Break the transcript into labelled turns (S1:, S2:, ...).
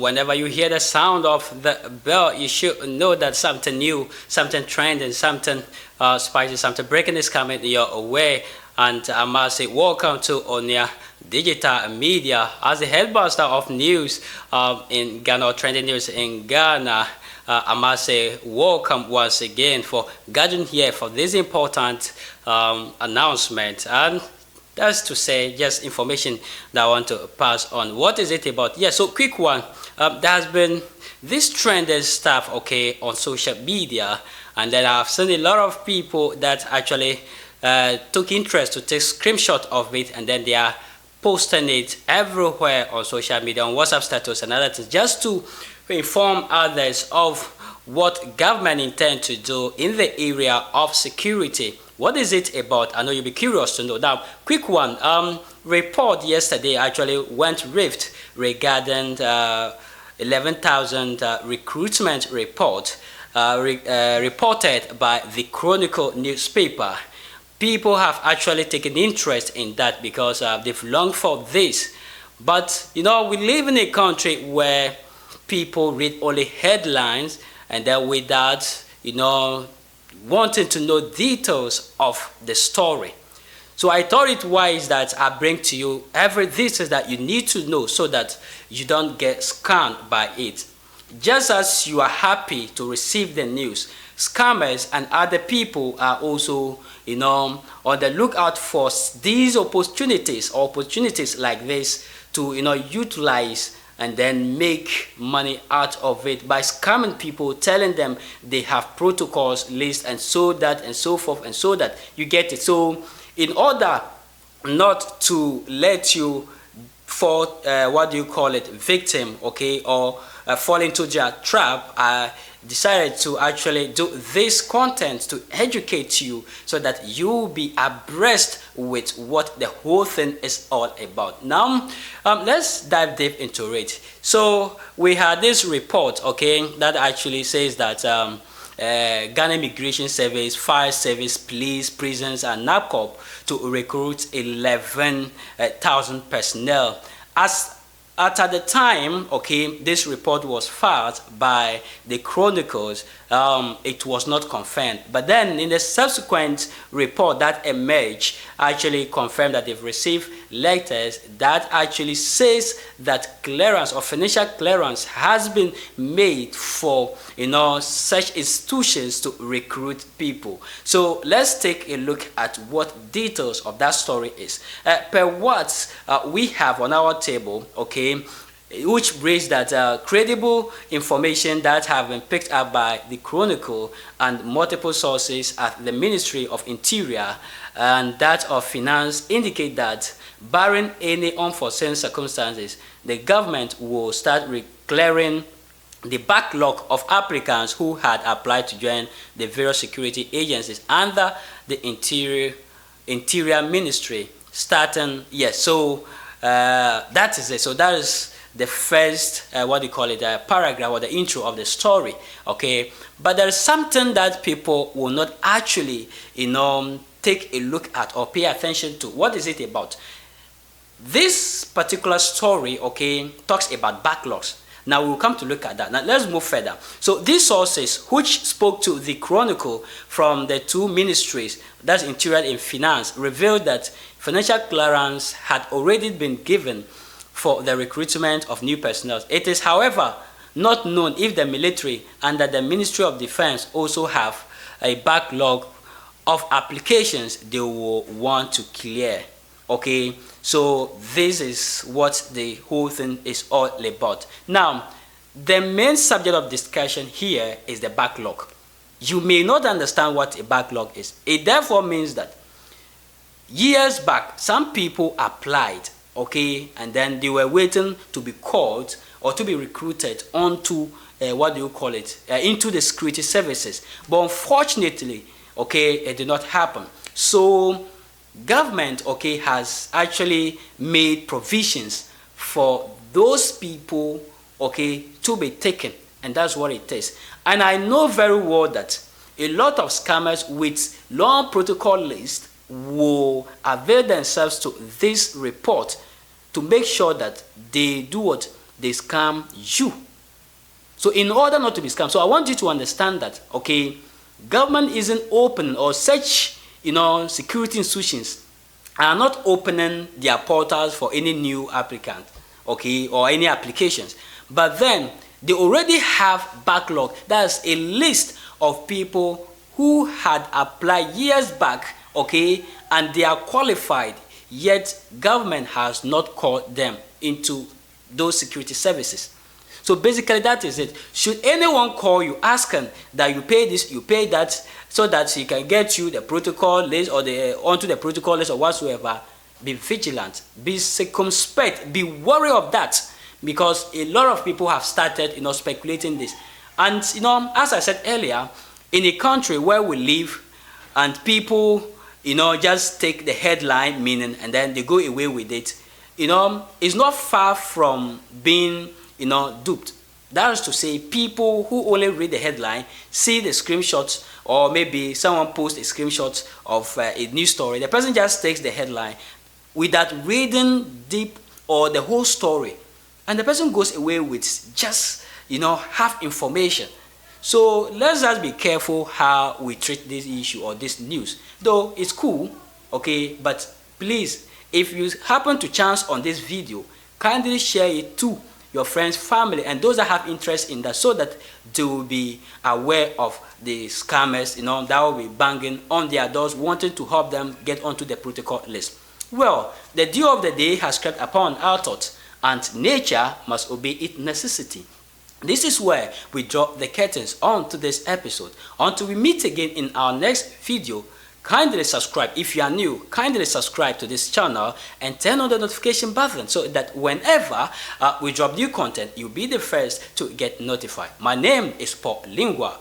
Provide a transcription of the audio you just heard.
S1: whenever you hear the sound of the bell, you should know that something new, something trending, something spicy, something breaking is coming your way. And I must say, welcome to Onia Digital Media as the headmaster of news in Ghana, or trending news in Ghana. I must say, welcome once again for gathering here for this important announcement. And that's to say, just information that I want to pass on. What is it about? Yeah, so quick one. There has been this trending stuff, okay, on social media, and then I've seen a lot of people that actually took interest to take screenshot of it, and then they are posting it everywhere on social media, on WhatsApp status and other things, just to inform others of what government intend to do in the area of security. What is it about? I know you'll be curious to know. Now, quick one. Report yesterday actually went rift regarding 11,000 recruitment report reported by the Chronicle newspaper. People have actually taken interest in that because they've longed for this. But, you know, we live in a country where people read only headlines and then without, you know, wanting to know details of the story. So I thought it wise that I bring to you every detail that you need to know so that you don't get scammed by it. Just as you are happy to receive the news, scammers and other people are also, you know, on the lookout for these opportunities like this to, you know, utilize and then make money out of it by scamming people, telling them they have protocols, lists, and so that and so forth, and so that you get it. So in order not to let you fall, what do you call it, victim, okay, or fall into their trap, I decided to actually do this content to educate you so that you'll be abreast with what the whole thing is all about. Now, let's dive deep into it. So we had this report, okay, that actually says that Ghana Immigration Service, Fire Service, Police, Prisons, and NACOB to recruit 11,000 personnel. At the time, okay, this report was filed by the Chronicles, it was not confirmed. But then in the subsequent report that emerged, actually confirmed that they've received letters that actually says that clearance or financial clearance has been made for, you know, such institutions to recruit people. So let's take a look at what details of that story is. Per what we have on our table, okay, which brings that credible information that have been picked up by the Chronicle and multiple sources at the Ministry of Interior and that of Finance indicate that barring any unforeseen circumstances, the government will start clearing the backlog of applicants who had applied to join the various security agencies under the Interior Ministry starting, yes, so that is it. So that is the first, what do you call it, paragraph or the intro of the story, okay? But there is something that people will not actually, you know, take a look at or pay attention to. What is it about? This particular story, okay, talks about backlogs. Now we'll come to look at that. Now let's move further. So these sources which spoke to the Chronicle from the two ministries, that's Interior and Finance, revealed that financial clearance had already been given for the recruitment of new personnel. It is, however, not known if the military under the Ministry of Defense also have a backlog of applications they will want to clear. Okay, so this is what the whole thing is all about. Now, the main subject of discussion here is the backlog. You may not understand what a backlog is. It therefore means that years back, some people applied, okay, and then they were waiting to be called or to be recruited onto what do you call it, into the security services. But unfortunately, okay, it did not happen. So government, okay, has actually made provisions for those people, okay, to be taken, and that's what it is. And I know very well that a lot of scammers with long protocol lists will avail themselves to this report to make sure that they do what? they scam you. So in order not to be scammed, so I want you to understand that, okay, government isn't open, or such, security institutions are not opening their portals for any new applicant, okay, or any applications. But then they already have backlog. That's a list of people who had applied years back, okay, and they are qualified, yet government has not called them into those security services. So basically that is it. Should anyone call you asking that you pay this, you pay that, so that he can get you the protocol list or onto the protocol list or whatsoever, be vigilant, be circumspect, be wary of that, because a lot of people have started speculating this. And as I said earlier, in a country where we live and people just take the headline meaning and then they go away with it, it's not far from being duped. That is to say, people who only read the headline, see the screenshots, or maybe someone posts a screenshot of a news story. The person just takes the headline without reading deep or the whole story, and the person goes away with just half information. So let's just be careful how we treat this issue or this news. Though it's cool, okay, but please, if you happen to chance on this video, kindly share it to your friends, family, and those that have interest in that, so that they will be aware of the scammers, that will be banging on their doors, wanting to help them get onto the protocol list. Well, the dew of the day has crept upon our thoughts, and nature must obey its necessity. This is where we drop the curtains on to this episode. Until we meet again in our next video, kindly subscribe. If you are new, kindly subscribe to this channel and turn on the notification button, so that whenever we drop new content, you'll be the first to get notified. My name is Paul Lingua.